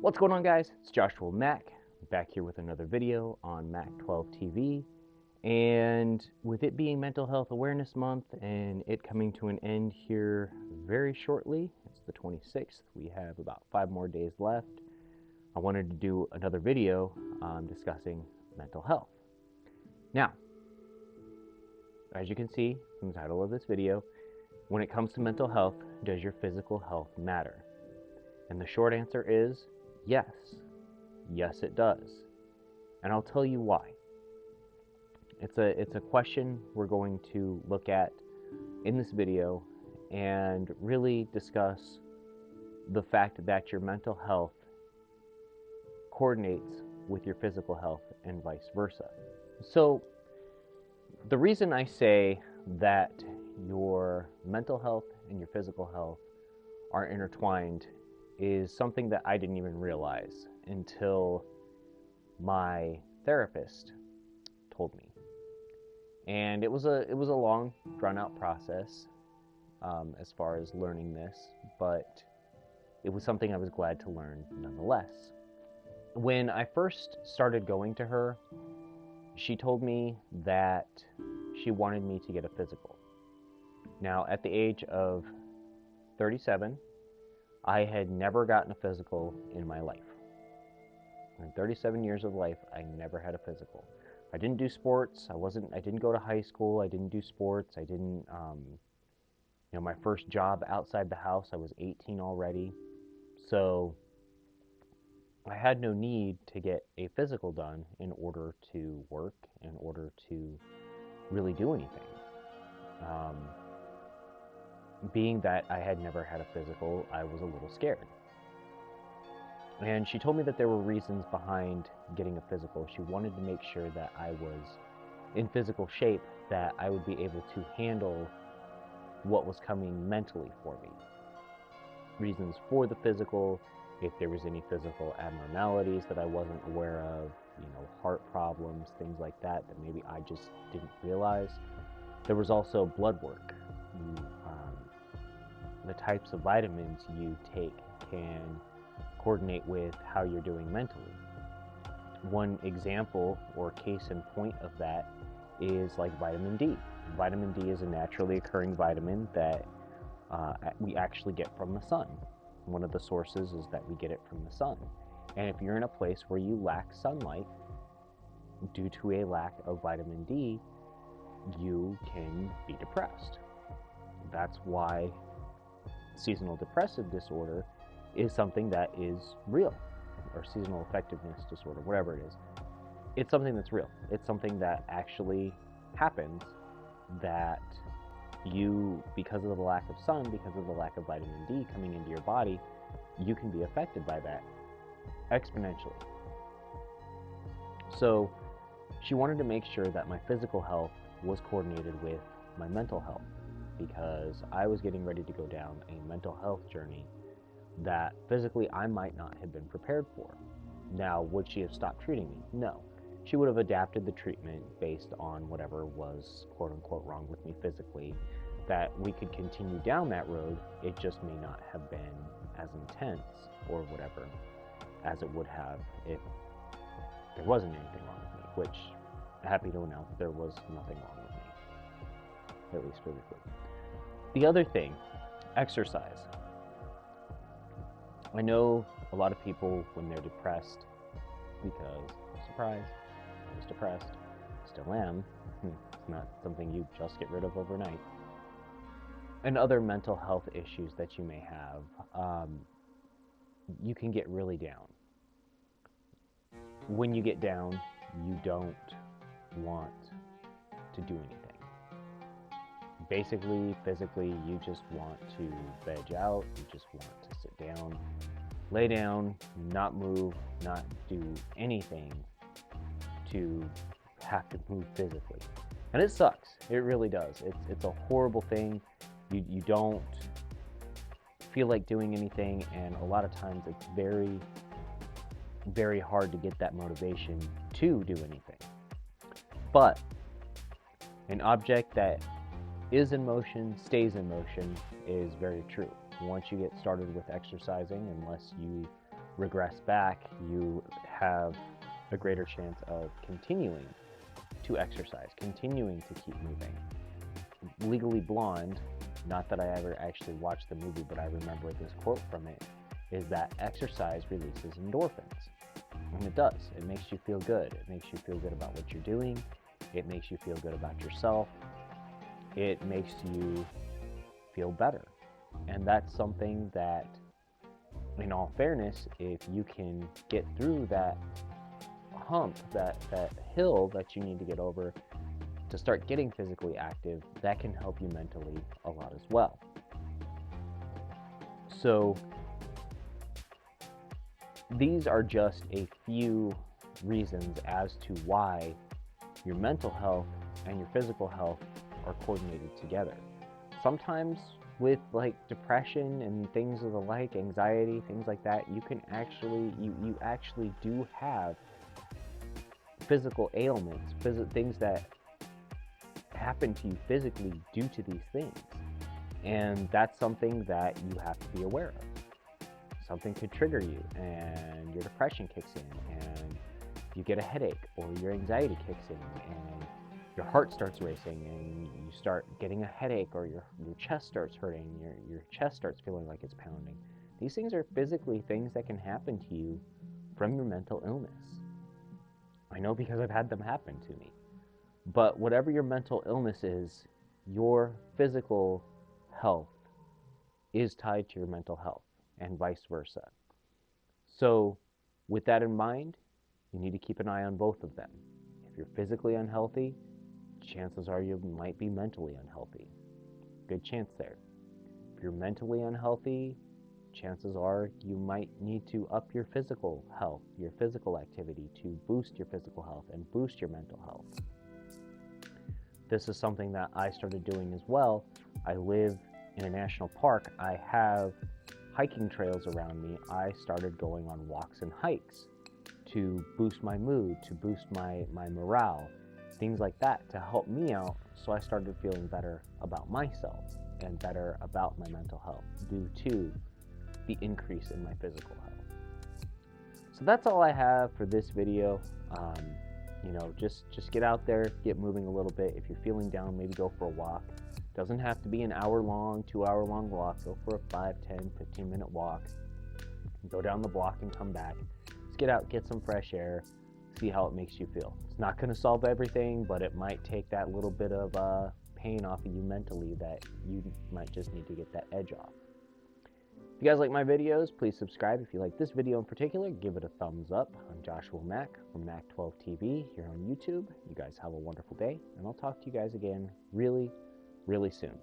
What's going on, guys? It's Joshua Mack, back here with another video on Mac 12 TV. And with it being Mental Health Awareness Month and it coming to an end here very shortly, it's the 26th, we have about 5 more days left. I wanted to do another video discussing mental health. Now, as you can see from the title of this video, when it comes to mental health, does your physical health matter? And the short answer is yes. Yes, it does. And I'll tell you why. It's a question we're going to look at in this video and really discuss the fact that your mental health coordinates with your physical health and vice versa. So the reason I say that your mental health and your physical health are intertwined is something that I didn't even realize until my therapist told me. And it was a long, drawn-out process as far as learning this, but it was something I was glad to learn nonetheless. When I first started going to her, she told me that she wanted me to get a physical. Now, at the age of 37, I had never gotten a physical in my life. In 37 years of life, I never had a physical. I didn't do sports. I didn't go to high school. I didn't do sports. I didn't, my first job outside the house, I was 18 already. So I had no need to get a physical done in order to work, in order to really do anything. Being that I had never had a physical, I was a little scared. And she told me that there were reasons behind getting a physical. She wanted to make sure that I was in physical shape, that I would be able to handle what was coming mentally for me. Reasons for the physical, if there was any physical abnormalities that I wasn't aware of, heart problems, things like that, that maybe I just didn't realize. There was also blood work. The types of vitamins you take can coordinate with how you're doing mentally. One example or case in point of that is like vitamin D. Vitamin D is a naturally occurring vitamin that we actually get from the sun. One of the sources is that we get it from the sun. And if you're in a place where you lack sunlight due to a lack of vitamin D, you can be depressed. That's why seasonal depressive disorder is something that is real, or seasonal affectiveness disorder, whatever it is. It's something that's real. It's something that actually happens, that you, because of the lack of sun, because of the lack of vitamin D coming into your body, you can be affected by that exponentially. So she wanted to make sure that my physical health was coordinated with my mental health, because I was getting ready to go down a mental health journey that physically I might not have been prepared for. Now, would she have stopped treating me? No. She would have adapted the treatment based on whatever was quote-unquote wrong with me physically, that we could continue down that road. It just may not have been as intense or whatever as it would have if there wasn't anything wrong with me, which I'm happy to announce there was nothing wrong with me, at least physically. The other thing, exercise. I know a lot of people, when they're depressed, because, surprise, I was depressed, still am, it's not something you just get rid of overnight, and other mental health issues that you may have, you can get really down. When you get down, you don't want to do anything. Basically, physically, you just want to veg out, you just want to sit down, lay down, not move, not do anything to have to move physically. And it sucks, it really does. It's a horrible thing. You don't feel like doing anything, and a lot of times it's very, very hard to get that motivation to do anything. But an object that is in motion, stays in motion, is very true. Once you get started with exercising, unless you regress back, you have a greater chance of continuing to exercise, continuing to keep moving. Legally Blonde, not that I ever actually watched the movie, but I remember this quote from it, is that exercise releases endorphins. And it does. It makes you feel good. It makes you feel good about what you're doing. It makes you feel good about yourself. It makes you feel better. And that's something that, in all fairness, if you can get through that hump, that hill that you need to get over to start getting physically active, that can help you mentally a lot as well. So these are just a few reasons as to why your mental health and your physical health are coordinated together. Sometimes with like depression and things of the like, anxiety, things like that, you can actually, you actually do have physical ailments, things that happen to you physically due to these things. And that's something that you have to be aware of. Something could trigger you and your depression kicks in and you get a headache, or your anxiety kicks in and your heart starts racing and you start getting a headache, or your chest starts hurting, your chest starts feeling like it's pounding. These things are physically things that can happen to you from your mental illness. I know because I've had them happen to me. But whatever your mental illness is, your physical health is tied to your mental health, and vice versa. So with that in mind, you need to keep an eye on both of them. If you're physically unhealthy, chances are you might be mentally unhealthy. Good chance there. If you're mentally unhealthy, chances are you might need to up your physical health, your physical activity, to boost your physical health and boost your mental health. This is something that I started doing as well. I live in a national park. I have hiking trails around me. I started going on walks and hikes to boost my mood, to boost my morale, things like that to help me out. So I started feeling better about myself and better about my mental health due to the increase in my physical health. So that's all I have for this video. Just get out there, get moving a little bit. If you're feeling down, maybe go for a walk. Doesn't have to be an hour-long, 2-hour-long walk. Go for a 5, 10, 15-minute walk. Go down the block and come back. Just get out, get some fresh air, see how it makes you feel. It's not going to solve everything, but it might take that little bit of pain off of you mentally that you might just need to get that edge off. If you guys like my videos, please subscribe. If you like this video in particular, give it a thumbs up. I'm Joshua Mack from Mack12 TV here on YouTube. You guys have a wonderful day, and I'll talk to you guys again really, really soon.